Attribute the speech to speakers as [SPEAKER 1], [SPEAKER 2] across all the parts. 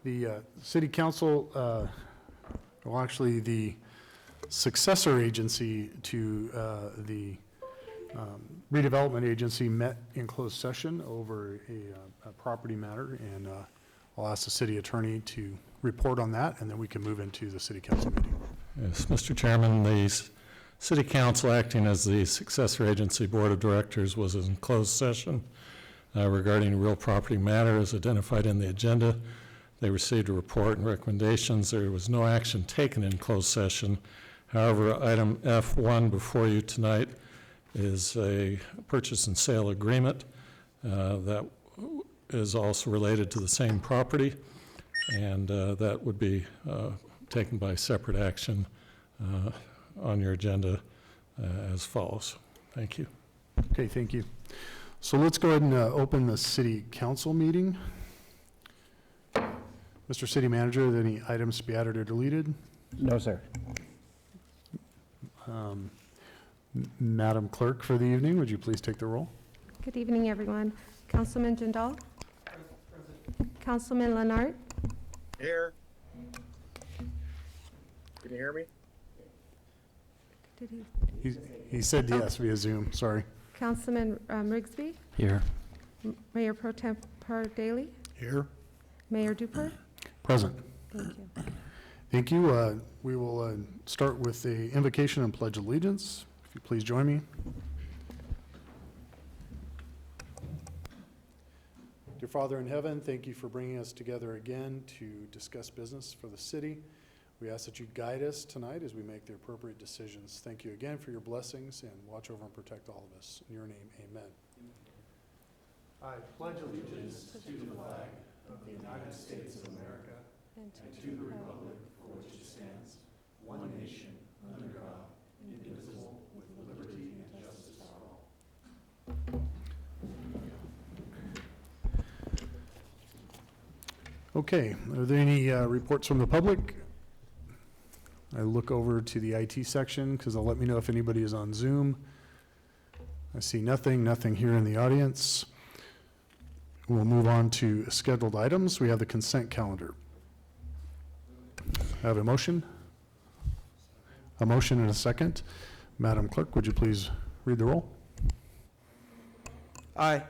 [SPEAKER 1] The city council, well, actually, the successor agency to the redevelopment agency met in closed session over a property matter, and I'll ask the city attorney to report on that, and then we can move into the city council meeting.
[SPEAKER 2] Yes, Mr. Chairman, the city council, acting as the successor agency board of directors, was in closed session regarding a real property matter as identified in the agenda. They received a report and recommendations. There was no action taken in closed session. However, item F1 before you tonight is a purchase and sale agreement that is also related to the same property, and that would be taken by separate action on your agenda as follows. Thank you.
[SPEAKER 1] Okay, thank you. So let's go ahead and open the city council meeting. Mr. City Manager, are there any items to be added or deleted?
[SPEAKER 3] No, sir.
[SPEAKER 1] Madam Clerk for the evening, would you please take the roll?
[SPEAKER 4] Good evening, everyone. Councilman Jindal? Councilman Leonard?
[SPEAKER 5] Here. Can you hear me?
[SPEAKER 4] Did he?
[SPEAKER 1] He said yes via Zoom, sorry.
[SPEAKER 4] Councilman Rigsby?
[SPEAKER 3] Here.
[SPEAKER 4] Mayor Pro Tempore Daly?
[SPEAKER 1] Here.
[SPEAKER 4] Mayor Duper?
[SPEAKER 1] Present.
[SPEAKER 4] Thank you.
[SPEAKER 1] Thank you. We will start with the invocation and pledge allegiance. If you please join me. Dear Father in heaven, thank you for bringing us together again to discuss business for the city. We ask that you guide us tonight as we make the appropriate decisions. Thank you again for your blessings, and watch over and protect all of us. In your name, amen. I pledge allegiance to the flag of the United States of America and to the republic for which it stands, one nation, under God, indivisible, with liberty and justice for all. Okay, are there any reports from the public? I look over to the IT section because they'll let me know if anybody is on Zoom. I see nothing here in the audience. We'll move on to scheduled items. We have the consent calendar. I have a motion. A motion and a second. Madam Clerk, would you please read the roll?
[SPEAKER 5] Aye.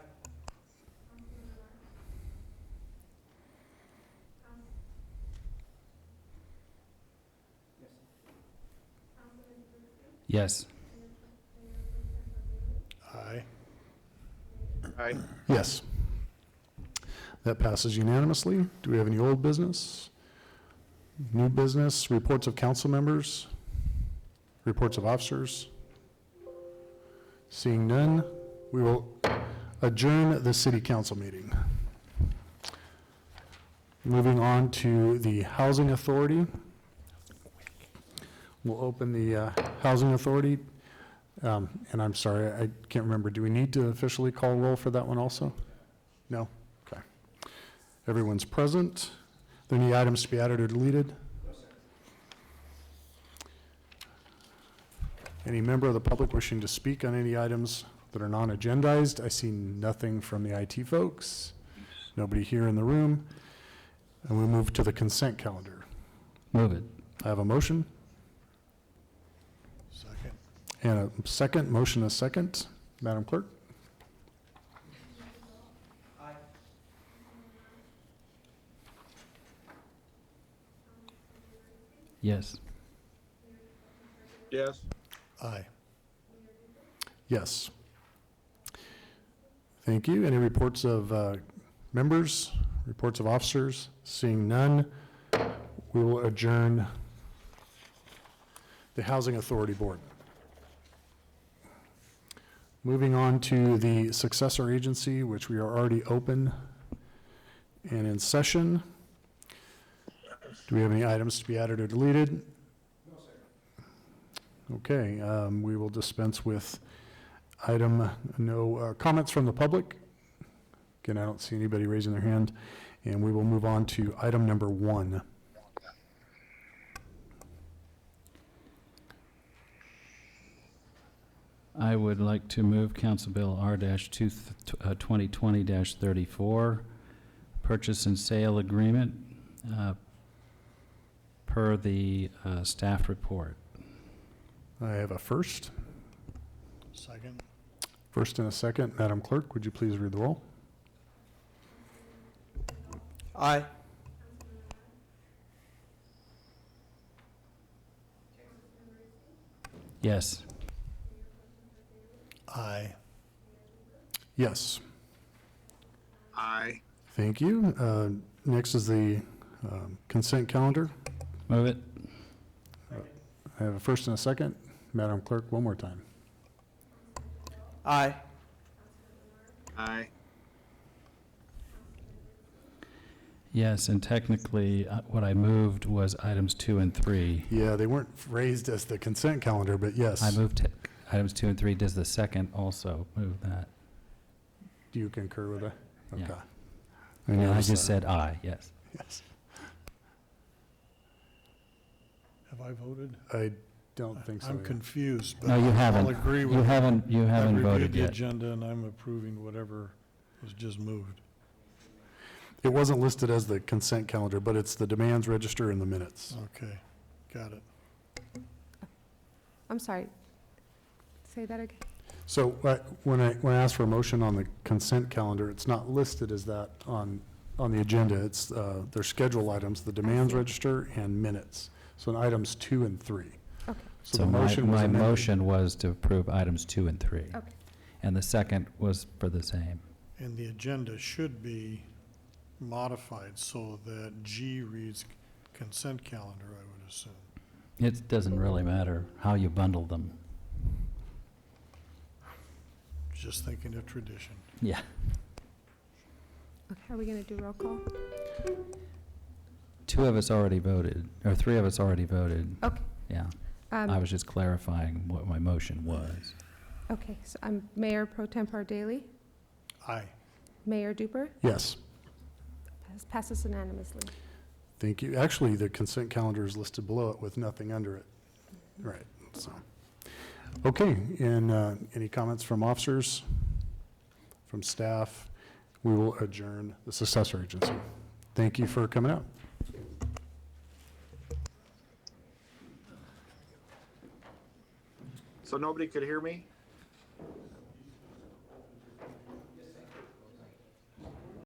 [SPEAKER 3] Yes.
[SPEAKER 1] Aye.
[SPEAKER 5] Aye.
[SPEAKER 1] Yes. That passes unanimously. Do we have any old business? New business? Reports of council members? Reports of officers? Seeing none, we will adjourn the city council meeting. Moving on to the Housing Authority. We'll open the Housing Authority. And I'm sorry, I can't remember. Do we need to officially call roll for that one also? No? Okay. Everyone's present. Are there any items to be added or deleted? No, sir. Any member of the public wishing to speak on any items that are non-agendized? I see nothing from the IT folks. Nobody here in the room. And we move to the consent calendar.
[SPEAKER 3] Move it.
[SPEAKER 1] I have a motion. Second. And a second. Motion a second. Madam Clerk?
[SPEAKER 5] Aye.
[SPEAKER 3] Yes.
[SPEAKER 5] Yes.
[SPEAKER 1] Aye. Yes. Thank you. Any reports of members, reports of officers? Seeing none, we will adjourn the Housing Authority Board. Moving on to the successor agency, which we are already open and in session. Do we have any items to be added or deleted? No, sir. Okay, we will dispense with item no comments from the public. Again, I don't see anybody raising their hand, and we will move on to item number 1.
[SPEAKER 3] I would like to move Council Bill R-2020-34, purchase and sale agreement Per the staff report.
[SPEAKER 1] I have a first.
[SPEAKER 6] Second.
[SPEAKER 1] First and a second. Madam Clerk, would you please read the roll?
[SPEAKER 5] Aye.
[SPEAKER 3] Yes.
[SPEAKER 6] Aye.
[SPEAKER 1] Yes.
[SPEAKER 5] Aye.
[SPEAKER 1] Thank you. Next is the consent calendar.
[SPEAKER 3] Move it.
[SPEAKER 1] I have a first and a second. Madam Clerk, one more time.
[SPEAKER 5] Aye. Aye.
[SPEAKER 3] Yes, and technically, what I moved was items 2 and 3.
[SPEAKER 1] Yeah, they weren't raised as the consent calendar, but yes.
[SPEAKER 3] I moved items 2 and 3. Does the second also move that?
[SPEAKER 1] Do you concur with that?
[SPEAKER 3] Yeah.
[SPEAKER 1] Okay.
[SPEAKER 3] And I
[SPEAKER 1] noticed
[SPEAKER 3] just
[SPEAKER 1] that.
[SPEAKER 3] said aye, yes.
[SPEAKER 1] Yes.
[SPEAKER 6] Have I voted?
[SPEAKER 1] I don't think so.
[SPEAKER 6] I'm
[SPEAKER 1] yet.
[SPEAKER 6] confused, but
[SPEAKER 3] No, you haven't.
[SPEAKER 6] I'll agree with
[SPEAKER 3] You haven't
[SPEAKER 6] I've
[SPEAKER 3] voted
[SPEAKER 6] reviewed the
[SPEAKER 3] yet.
[SPEAKER 6] agenda, and I'm approving whatever was just moved.
[SPEAKER 1] It wasn't listed as the consent calendar, but it's the demands register and the minutes.
[SPEAKER 6] Okay, got it.
[SPEAKER 4] I'm sorry. Say that again.
[SPEAKER 1] So when I asked for a motion on the consent calendar, it's not listed as that on the agenda. It's their schedule items, the demands
[SPEAKER 4] see.
[SPEAKER 1] register and minutes. So in items 2 and 3.
[SPEAKER 4] Okay,
[SPEAKER 1] So
[SPEAKER 3] So
[SPEAKER 1] the
[SPEAKER 3] my
[SPEAKER 1] motion was amended.
[SPEAKER 3] motion was to approve items 2 and 3.
[SPEAKER 4] okay.
[SPEAKER 3] And the second was for the same.
[SPEAKER 6] And the agenda should be modified so that G reads consent calendar, I would assume.
[SPEAKER 3] It doesn't really matter how you bundle them.
[SPEAKER 6] Just thinking of tradition.
[SPEAKER 3] Yeah.
[SPEAKER 4] Okay, are we going to do roll call?
[SPEAKER 3] 2 of us already voted, or 3 of us already voted.
[SPEAKER 4] Okay.
[SPEAKER 3] Yeah. I was just clarifying what my motion was.
[SPEAKER 4] Okay, so I'm Mayor Pro Tempore Daley.
[SPEAKER 6] Aye.
[SPEAKER 4] Mayor Duper.
[SPEAKER 1] Yes.
[SPEAKER 4] Passes unanimously.
[SPEAKER 1] Thank you. Actually, the consent calendar is listed below it with nothing under it. Right, so. Okay, and any comments from officers, from staff? We will adjourn the successor agency. Thank you for coming out.
[SPEAKER 5] So nobody could hear me?